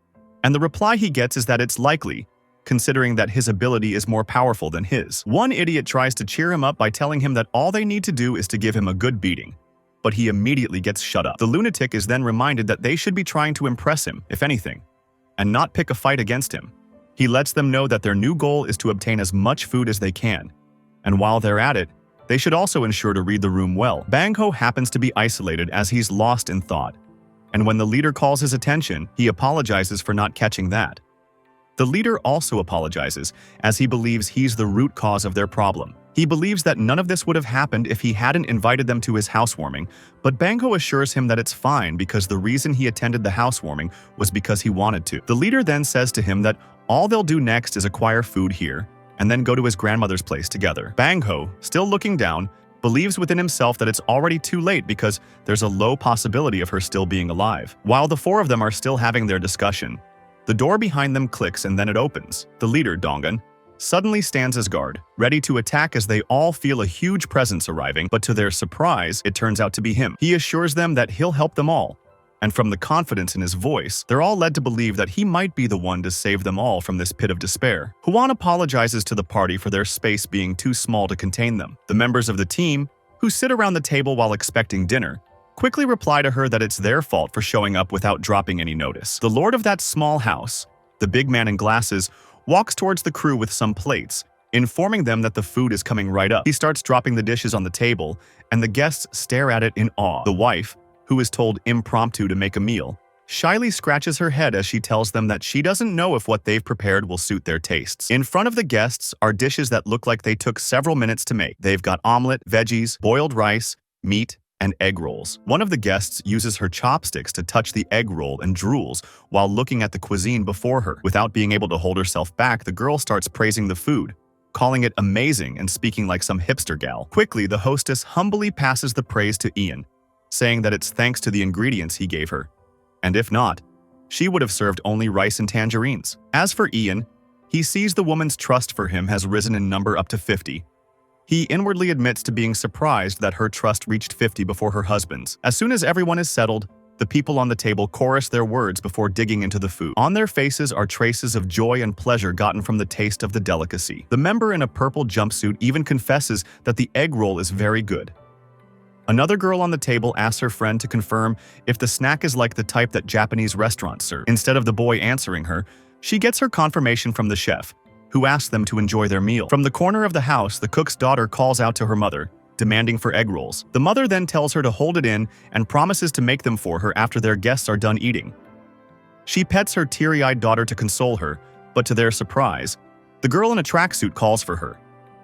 And the reply he gets is that it's likely, considering that his ability is more powerful than his. One idiot tries to cheer him up by telling him that all they need to do is to give him a good beating, but he immediately gets shut up. The lunatic is then reminded that they should be trying to impress him, if anything, and not pick a fight against him. He lets them know that their new goal is to obtain as much food as they can, and while they're at it, they should also ensure to read the room well. Bangho happens to be isolated as he's lost in thought, and when the leader calls his attention, he apologizes for not catching that. The leader also apologizes, as he believes he's the root cause of their problem. He believes that none of this would have happened if he hadn't invited them to his housewarming, but Bangho assures him that it's fine because the reason he attended the housewarming was because he wanted to. The leader then says to him that all they'll do next is acquire food here, and then go to his grandmother's place together. Bangho, still looking down, believes within himself that it's already too late because there's a low possibility of her still being alive. While the four of them are still having their discussion, the door behind them clicks and then it opens. The leader, Dongan, suddenly stands as guard, ready to attack as they all feel a huge presence arriving, but to their surprise, it turns out to be him. He assures them that he'll help them all, and from the confidence in his voice, they're all led to believe that he might be the one to save them all from this pit of despair. Huan apologizes to the party for their space being too small to contain them. The members of the team, who sit around the table while expecting dinner, quickly reply to her that it's their fault for showing up without dropping any notice. The lord of that small house, the big man in glasses, walks towards the crew with some plates, informing them that the food is coming right up. He starts dropping the dishes on the table, and the guests stare at it in awe. The wife, who is told impromptu to make a meal, shyly scratches her head as she tells them that she doesn't know if what they've prepared will suit their tastes. In front of the guests are dishes that look like they took several minutes to make. They've got omelet, veggies, boiled rice, meat, and egg rolls. One of the guests uses her chopsticks to touch the egg roll and drools while looking at the cuisine before her. Without being able to hold herself back, the girl starts praising the food, calling it amazing and speaking like some hipster gal. Quickly, the hostess humbly passes the praise to Ian, saying that it's thanks to the ingredients he gave her, and if not, she would have served only rice and tangerines. As for Ian, he sees the woman's trust for him has risen in number up to 50. He inwardly admits to being surprised that her trust reached 50 before her husband's. As soon as everyone is settled, the people on the table chorus their words before digging into the food. On their faces are traces of joy and pleasure gotten from the taste of the delicacy. The member in a purple jumpsuit even confesses that the egg roll is very good. Another girl on the table asks her friend to confirm if the snack is like the type that Japanese restaurants serve. Instead of the boy answering her, she gets her confirmation from the chef, who asks them to enjoy their meal. From the corner of the house, the cook's daughter calls out to her mother, demanding for egg rolls. The mother then tells her to hold it in and promises to make them for her after their guests are done eating. She pets her teary-eyed daughter to console her, but to their surprise, the girl in a tracksuit calls for her,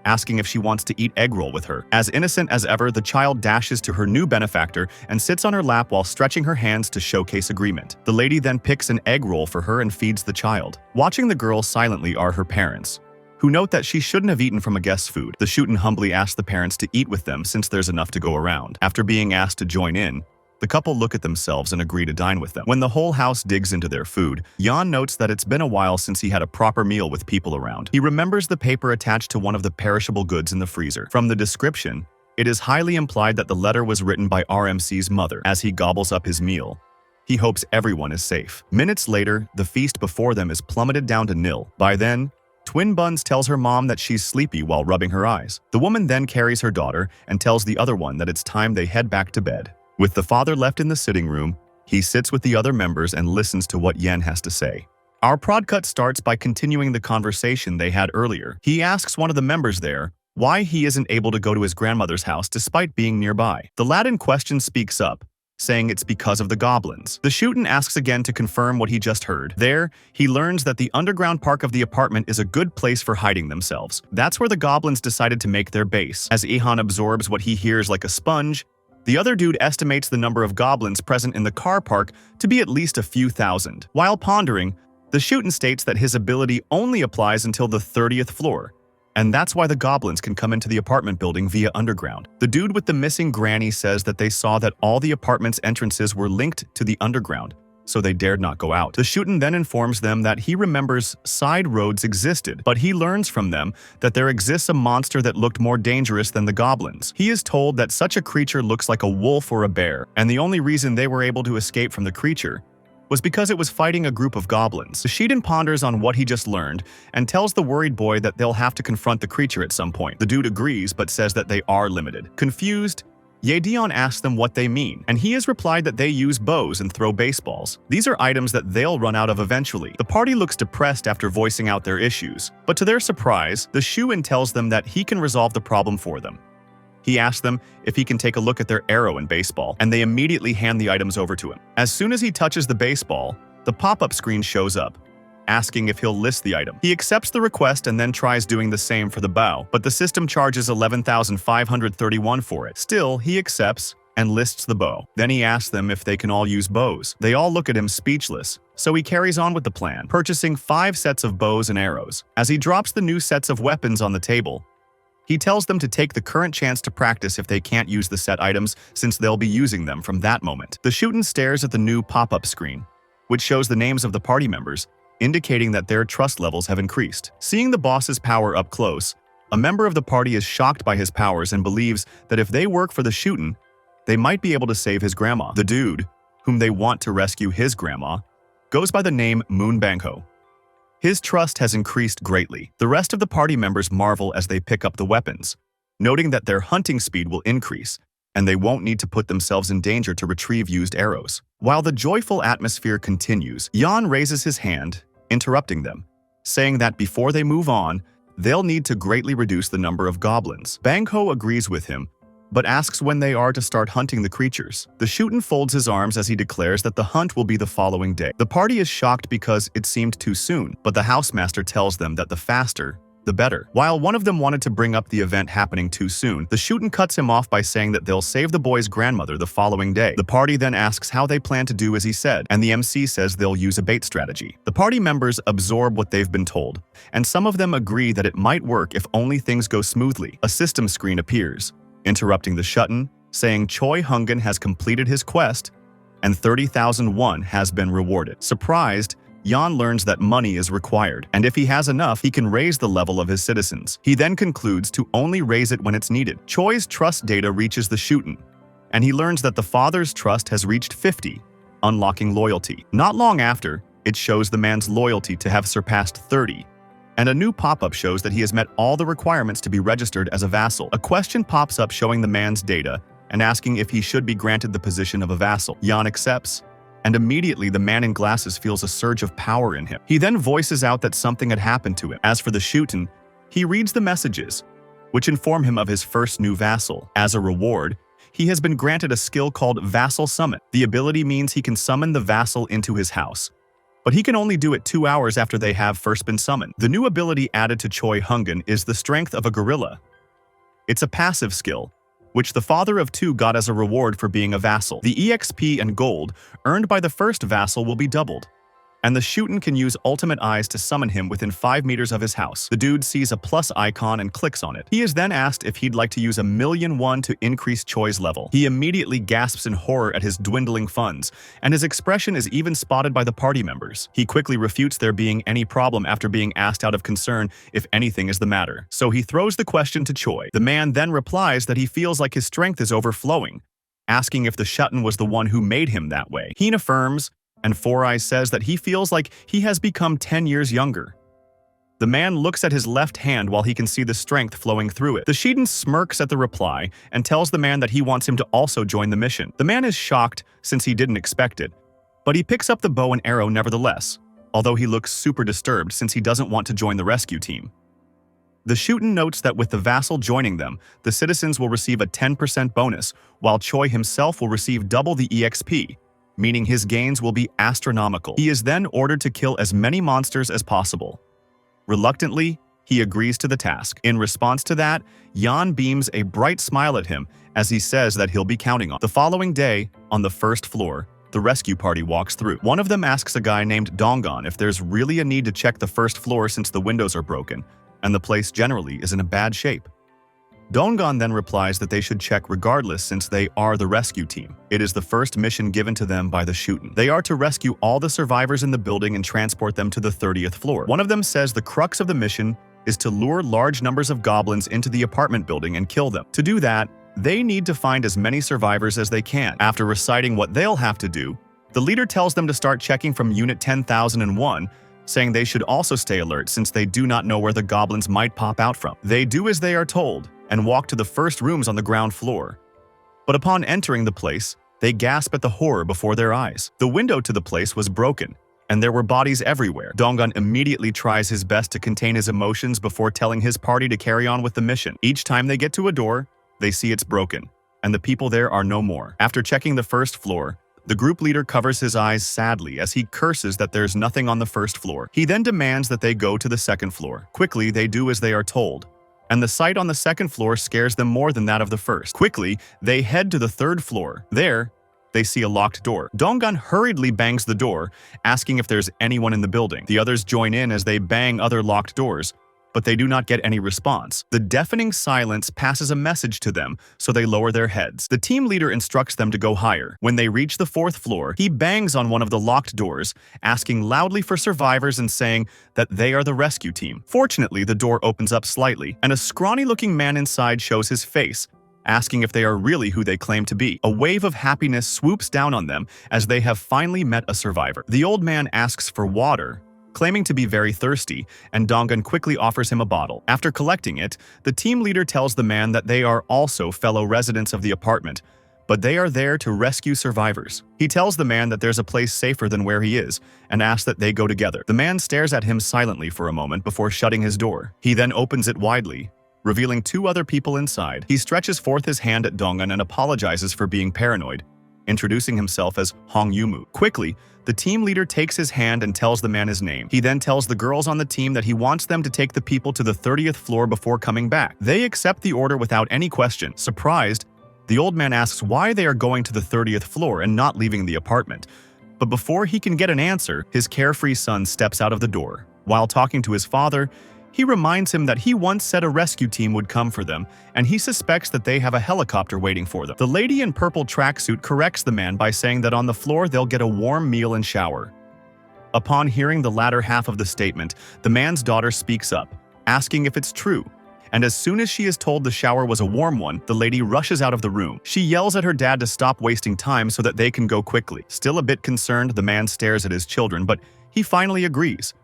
asking if she wants to eat egg roll with her. As innocent as ever, the child dashes to her new benefactor and sits on her lap while stretching her hands to showcase agreement. The lady then picks an egg roll for her and feeds the child. Watching the girl silently are her parents, who note that she shouldn't have eaten from a guest's food. The shootin humbly asks the parents to eat with them since there's enough to go around. After being asked to join in, the couple look at themselves and agree to dine with them. When the whole house digs into their food, Jan notes that it's been a while since he had a proper meal with people around. He remembers the paper attached to one of the perishable goods in the freezer. From the description, it is highly implied that the letter was written by RMC's mother. As he gobbles up his meal, he hopes everyone is safe. Minutes later, the feast before them is plummeted down to nil. By then, Twin Buns tells her mom that she's sleepy while rubbing her eyes. The woman then carries her daughter and tells the other one that it's time they head back to bed. With the father left in the sitting room, he sits with the other members and listens to what Yen has to say. Our prod cut starts by continuing the conversation they had earlier. He asks one of the members there why he isn't able to go to his grandmother's house despite being nearby. The lad in question speaks up, saying it's because of the goblins. The shootin asks again to confirm what he just heard. There, he learns that the underground park of the apartment is a good place for hiding themselves. That's where the goblins decided to make their base. As Ihan absorbs what he hears like a sponge, the other dude estimates the number of goblins present in the car park to be at least a few thousand. While pondering, the shootin states that his ability only applies until the 30th floor, And that's why the goblins can come into the apartment building via underground. The dude with the missing granny says that they saw that all the apartment's entrances were linked to the underground, so they dared not go out. The Shootin then informs them that he remembers side roads existed, but he learns from them that there exists a monster that looked more dangerous than the goblins. He is told that such a creature looks like a wolf or a bear, and the only reason they were able to escape from the creature was because it was fighting a group of goblins. The Shiden ponders on what he just learned and tells the worried boy that they'll have to confront the creature at some point. The dude agrees but says that they are limited. Confused, Yedeon asks them what they mean, and he has replied that they use bows and throw baseballs. These are items that they'll run out of eventually. The party looks depressed after voicing out their issues, but to their surprise, the Shuin tells them that he can resolve the problem for them. He asks them if he can take a look at their arrow and baseball, and they immediately hand the items over to him. As soon as he touches the baseball, the pop-up screen shows up, asking if he'll list the item. He accepts the request and then tries doing the same for the bow, but the system charges 11,531 for it. Still, he accepts and lists the bow. Then he asks them if they can all use bows. They all look at him speechless, so he carries on with the plan, purchasing 5 sets of bows and arrows. As he drops the new sets of weapons on the table, he tells them to take the current chance to practice if they can't use the set items, since they'll be using them from that moment. The Shootin stares at the new pop-up screen, which shows the names of the party members, indicating that their trust levels have increased. Seeing the boss's power up close, a member of the party is shocked by his powers and believes that if they work for the Shootin, they might be able to save his grandma. The dude, whom they want to rescue his grandma, goes by the name Moon Bangho. His trust has increased greatly. The rest of the party members marvel as they pick up the weapons, noting that their hunting speed will increase, and they won't need to put themselves in danger to retrieve used arrows. While the joyful atmosphere continues, Yan raises his hand, interrupting them, saying that before they move on, they'll need to greatly reduce the number of goblins. Bangho agrees with him, but asks when they are to start hunting the creatures. The Shootin folds his arms as he declares that the hunt will be the following day. The party is shocked because it seemed too soon, but the housemaster tells them that the faster, the better. While one of them wanted to bring up the event happening too soon, the Shootin cuts him off by saying that they'll save the boy's grandmother the following day. The party then asks how they plan to do as he said, and the MC says they'll use a bait strategy. The party members absorb what they've been told, and some of them agree that it might work if only things go smoothly. A system screen appears, interrupting the Shootin, saying Choi Hungan has completed his quest and 30,000 won has been rewarded. Surprised, Yan learns that money is required, and if he has enough, he can raise the level of his citizens. He then concludes to only raise it when it's needed. Choi's trust data reaches the Shootin, and he learns that the father's trust has reached 50, unlocking loyalty. Not long after, it shows the man's loyalty to have surpassed 30, and a new pop-up shows that he has met all the requirements to be registered as a vassal. A question pops up showing the man's data and asking if he should be granted the position of a vassal. Yan accepts, and immediately the man in glasses feels a surge of power in him. He then voices out that something had happened to him. As for the Shootin, he reads the messages, which inform him of his first new vassal. As a reward, he has been granted a skill called Vassal Summon. The ability means he can summon the vassal into his house, but he can only do it 2 hours after they have first been summoned. The new ability added to Choi Hungan is the Strength of a Gorilla. It's a passive skill, which the father of 2 got as a reward for being a vassal. The EXP and gold earned by the first vassal will be doubled, and the Shootin can use Ultimate Eyes to summon him within 5 meters of his house. The dude sees a plus icon and clicks on it. He is then asked if he'd like to use 1,000,000 won to increase Choi's level. He immediately gasps in horror at his dwindling funds, and his expression is even spotted by the party members. He quickly refutes there being any problem after being asked out of concern if anything is the matter. So he throws the question to Choi. The man then replies that he feels like his strength is overflowing, asking if the Shootin was the one who made him that way. He affirms, and Four Eyes says that he feels like he has become 10 years younger. The man looks at his left hand while he can see the strength flowing through it. The Shiden smirks at the reply and tells the man that he wants him to also join the mission. The man is shocked since he didn't expect it, but he picks up the bow and arrow nevertheless, although he looks super disturbed since he doesn't want to join the rescue team. The Shootin notes that with the vassal joining them, the citizens will receive a 10% bonus, while Choi himself will receive double the EXP, meaning his gains will be astronomical. He is then ordered to kill as many monsters as possible. Reluctantly, he agrees to the task. In response to that, Yan beams a bright smile at him as he says that he'll be counting on. The following day, on the first floor, the rescue party walks through. One of them asks a guy named Dongon if there's really a need to check the first floor since the windows are broken, and the place generally is in a bad shape. Donggon then replies that they should check regardless since they are the rescue team. It is the first mission given to them by the Shuten. They are to rescue all the survivors in the building and transport them to the 30th floor. One of them says the crux of the mission is to lure large numbers of goblins into the apartment building and kill them. To do that, they need to find as many survivors as they can. After reciting what they'll have to do, the leader tells them to start checking from Unit 10,001, saying they should also stay alert since they do not know where the goblins might pop out from. They do as they are told and walk to the first rooms on the ground floor. But upon entering the place, they gasp at the horror before their eyes. The window to the place was broken, and there were bodies everywhere. Donggon immediately tries his best to contain his emotions before telling his party to carry on with the mission. Each time they get to a door, they see it's broken, and the people there are no more. After checking the first floor, the group leader covers his eyes sadly as he curses that there's nothing on the first floor. He then demands that they go to the second floor. Quickly, they do as they are told, and the sight on the second floor scares them more than that of the first. Quickly, they head to the third floor. There, they see a locked door. Donggon hurriedly bangs the door, asking if there's anyone in the building. The others join in as they bang other locked doors, but they do not get any response. The deafening silence passes a message to them, so they lower their heads. The team leader instructs them to go higher. When they reach the fourth floor, he bangs on one of the locked doors, asking loudly for survivors and saying that they are the rescue team. Fortunately, the door opens up slightly, and a scrawny-looking man inside shows his face, asking if they are really who they claim to be. A wave of happiness swoops down on them as they have finally met a survivor. The old man asks for water, claiming to be very thirsty, and Donggon quickly offers him a bottle. After collecting it, the team leader tells the man that they are also fellow residents of the apartment, but they are there to rescue survivors. He tells the man that there's a place safer than where he is, and asks that they go together. The man stares at him silently for a moment before shutting his door. He then opens it widely, revealing two other people inside. He stretches forth his hand at Donggon and apologizes for being paranoid, introducing himself as Hong Yumu. Quickly, the team leader takes his hand and tells the man his name. He then tells the girls on the team that he wants them to take the people to the 30th floor before coming back. They accept the order without any question. Surprised, the old man asks why they are going to the 30th floor and not leaving the apartment. But before he can get an answer, his carefree son steps out of the door. While talking to his father, he reminds him that he once said a rescue team would come for them, and he suspects that they have a helicopter waiting for them. The lady in purple tracksuit corrects the man by saying that on the floor they'll get a warm meal and shower. Upon hearing the latter half of the statement, the man's daughter speaks up, asking if it's true. And as soon as she is told the shower was a warm one, the lady rushes out of the room. She yells at her dad to stop wasting time so that they can go quickly. Still a bit concerned, the man stares at his children, but he finally agrees.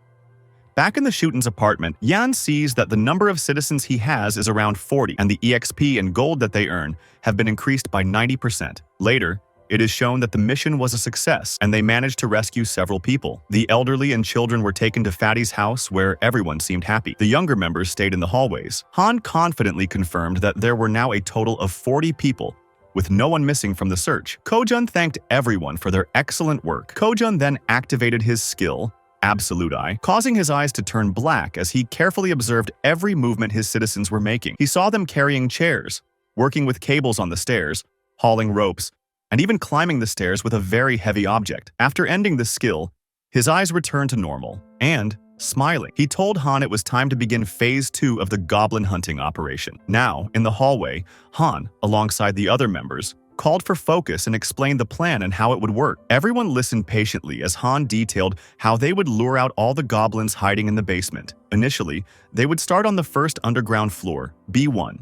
Back in the Shuten's apartment, Yan sees that the number of citizens he has is around 40, and the EXP and gold that they earn have been increased by 90%. Later, it is shown that the mission was a success, and they managed to rescue several people. The elderly and children were taken to Fatty's house, where everyone seemed happy. The younger members stayed in the hallways. Han confidently confirmed that there were now a total of 40 people, with no one missing from the search. Kojun thanked everyone for their excellent work. Kojun then activated his skill, Absolute Eye, causing his eyes to turn black as he carefully observed every movement his citizens were making. He saw them carrying chairs, working with cables on the stairs, hauling ropes, and even climbing the stairs with a very heavy object. After ending the skill, his eyes returned to normal, and, smiling, he told Han it was time to begin Phase 2 of the goblin hunting operation. Now, in the hallway, Han, alongside the other members, called for focus and explained the plan and how it would work. Everyone listened patiently as Han detailed how they would lure out all the goblins hiding in the basement. Initially, they would start on the first underground floor, B1.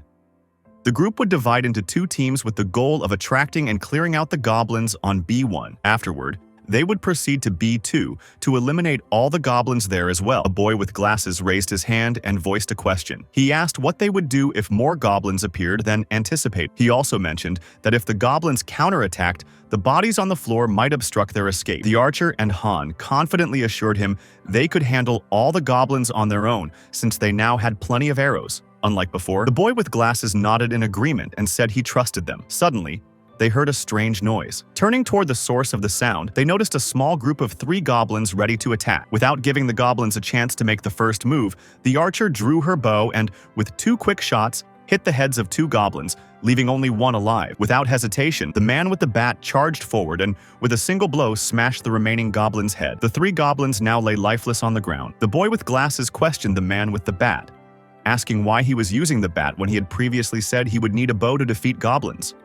The group would divide into two teams with the goal of attracting and clearing out the goblins on B1. Afterward, they would proceed to B2 to eliminate all the goblins there as well. A boy with glasses raised his hand and voiced a question. He asked what they would do if more goblins appeared than anticipated. He also mentioned that if the goblins counterattacked, the bodies on the floor might obstruct their escape. The archer and Han confidently assured him they could handle all the goblins on their own since they now had plenty of arrows. Unlike before, the boy with glasses nodded in agreement and said he trusted them. Suddenly, they heard a strange noise. Turning toward the source of the sound, they noticed a small group of 3 goblins ready to attack. Without giving the goblins a chance to make the first move, the archer drew her bow and, with 2 quick shots, hit the heads of 2 goblins, leaving only one alive. Without hesitation, the man with the bat charged forward and, with a single blow, smashed the remaining goblin's head. The 3 goblins now lay lifeless on the ground. The boy with glasses questioned the man with the bat, asking why he was using the bat when he had previously said he would need a bow to defeat goblins.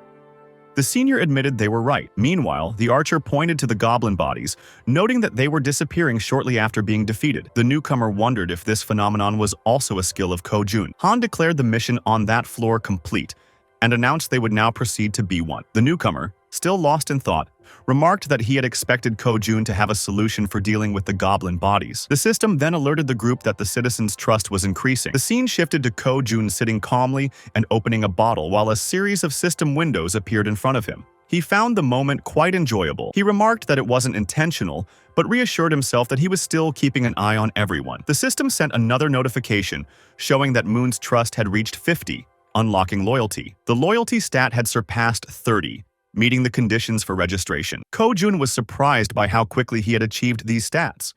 The senior admitted they were right. Meanwhile, the archer pointed to the goblin bodies, noting that they were disappearing shortly after being defeated. The newcomer wondered if this phenomenon was also a skill of Ko-jun. Han declared the mission on that floor complete and announced they would now proceed to B1. The newcomer, still lost in thought, remarked that he had expected Ko-jun to have a solution for dealing with the goblin bodies. The system then alerted the group that the citizens' trust was increasing. The scene shifted to Ko-jun sitting calmly and opening a bottle while a series of system windows appeared in front of him. He found the moment quite enjoyable. He remarked that it wasn't intentional, but reassured himself that he was still keeping an eye on everyone. The system sent another notification showing that Moon's trust had reached 50, unlocking loyalty. The loyalty stat had surpassed 30, meeting the conditions for registration. Ko-jun was surprised by how quickly he had achieved these stats.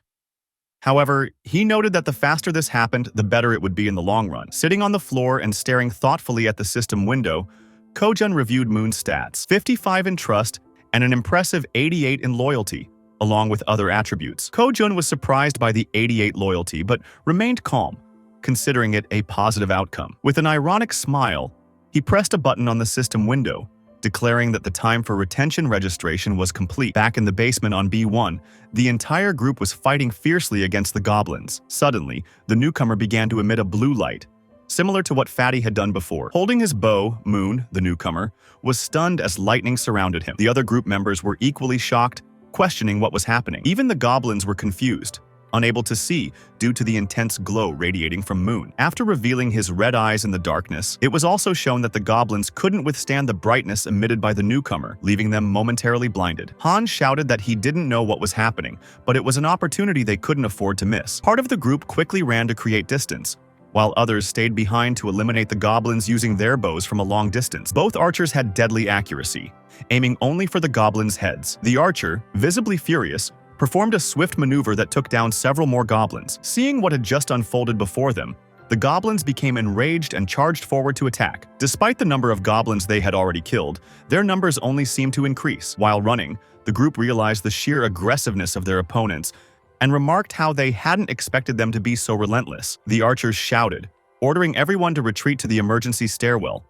However, he noted that the faster this happened, the better it would be in the long run. Sitting on the floor and staring thoughtfully at the system window, Ko-jun reviewed Moon's stats, 55 in trust and an impressive 88 in loyalty, along with other attributes. Ko-jun was surprised by the 88 loyalty, but remained calm, considering it a positive outcome. With an ironic smile, he pressed a button on the system window, declaring that the time for retention registration was complete. Back in the basement on B1, the entire group was fighting fiercely against the goblins. Suddenly, the newcomer began to emit a blue light, similar to what Fatty had done before. Holding his bow, Moon, the newcomer, was stunned as lightning surrounded him. The other group members were equally shocked, questioning what was happening. Even the goblins were confused, unable to see due to the intense glow radiating from Moon. After revealing his red eyes in the darkness, it was also shown that the goblins couldn't withstand the brightness emitted by the newcomer, leaving them momentarily blinded. Han shouted that he didn't know what was happening, but it was an opportunity they couldn't afford to miss. Part of the group quickly ran to create distance, while others stayed behind to eliminate the goblins using their bows from a long distance. Both archers had deadly accuracy, aiming only for the goblins' heads. The archer, visibly furious, performed a swift maneuver that took down several more goblins. Seeing what had just unfolded before them, the goblins became enraged and charged forward to attack. Despite the number of goblins they had already killed, their numbers only seemed to increase. While running, the group realized the sheer aggressiveness of their opponents and remarked how they hadn't expected them to be so relentless. The archers shouted, ordering everyone to retreat to the emergency stairwell,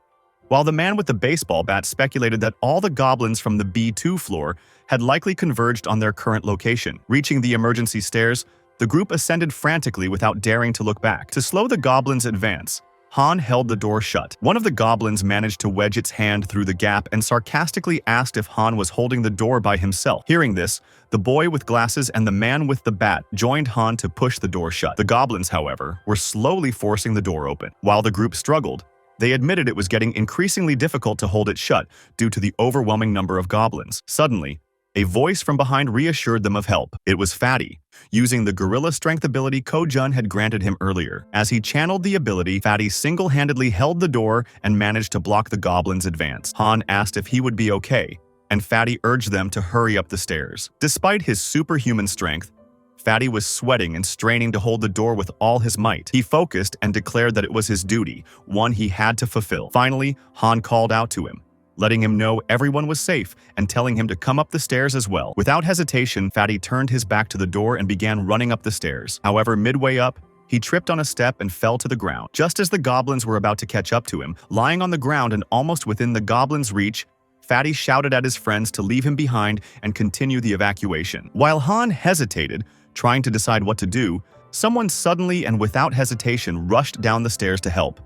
while the man with the baseball bat speculated that all the goblins from the B2 floor had likely converged on their current location. Reaching the emergency stairs, the group ascended frantically without daring to look back. To slow the goblins' advance, Han held the door shut. One of the goblins managed to wedge its hand through the gap and sarcastically asked if Han was holding the door by himself. Hearing this, the boy with glasses and the man with the bat joined Han to push the door shut. The goblins, however, were slowly forcing the door open. While the group struggled, they admitted it was getting increasingly difficult to hold it shut due to the overwhelming number of goblins. Suddenly, a voice from behind reassured them of help. It was Fatty, using the gorilla strength ability Ko-jun had granted him earlier. As he channeled the ability, Fatty single-handedly held the door and managed to block the goblins' advance. Han asked if he would be okay, and Fatty urged them to hurry up the stairs. Despite his superhuman strength, Fatty was sweating and straining to hold the door with all his might. He focused and declared that it was his duty, one he had to fulfill. Finally, Han called out to him, letting him know everyone was safe and telling him to come up the stairs as well. Without hesitation, Fatty turned his back to the door and began running up the stairs. However, midway up, he tripped on a step and fell to the ground. Just as the goblins were about to catch up to him, lying on the ground and almost within the goblins' reach, Fatty shouted at his friends to leave him behind and continue the evacuation. While Han hesitated, trying to decide what to do, someone suddenly and without hesitation rushed down the stairs to help.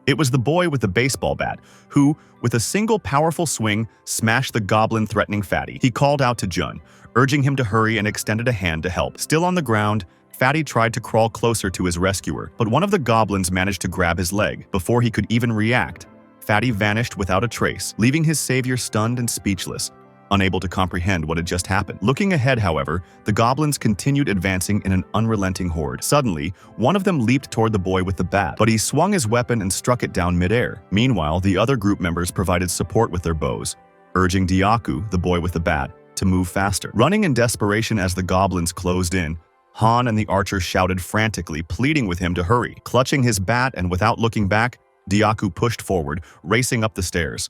It was the boy with the baseball bat, who, with a single powerful swing, smashed the goblin threatening Fatty. He called out to Jun, urging him to hurry and extended a hand to help. Still on the ground, Fatty tried to crawl closer to his rescuer, but one of the goblins managed to grab his leg. Before he could even react, Fatty vanished without a trace, leaving his savior stunned and speechless, unable to comprehend what had just happened. Looking ahead, however, the goblins continued advancing in an unrelenting horde. Suddenly, one of them leaped toward the boy with the bat, but he swung his weapon and struck it down midair. Meanwhile, the other group members provided support with their bows, urging Dyaku, the boy with the bat, to move faster. Running in desperation as the goblins closed in, Han and the archer shouted frantically, pleading with him to hurry. Clutching his bat and without looking back, Dyaku pushed forward, racing up the stairs.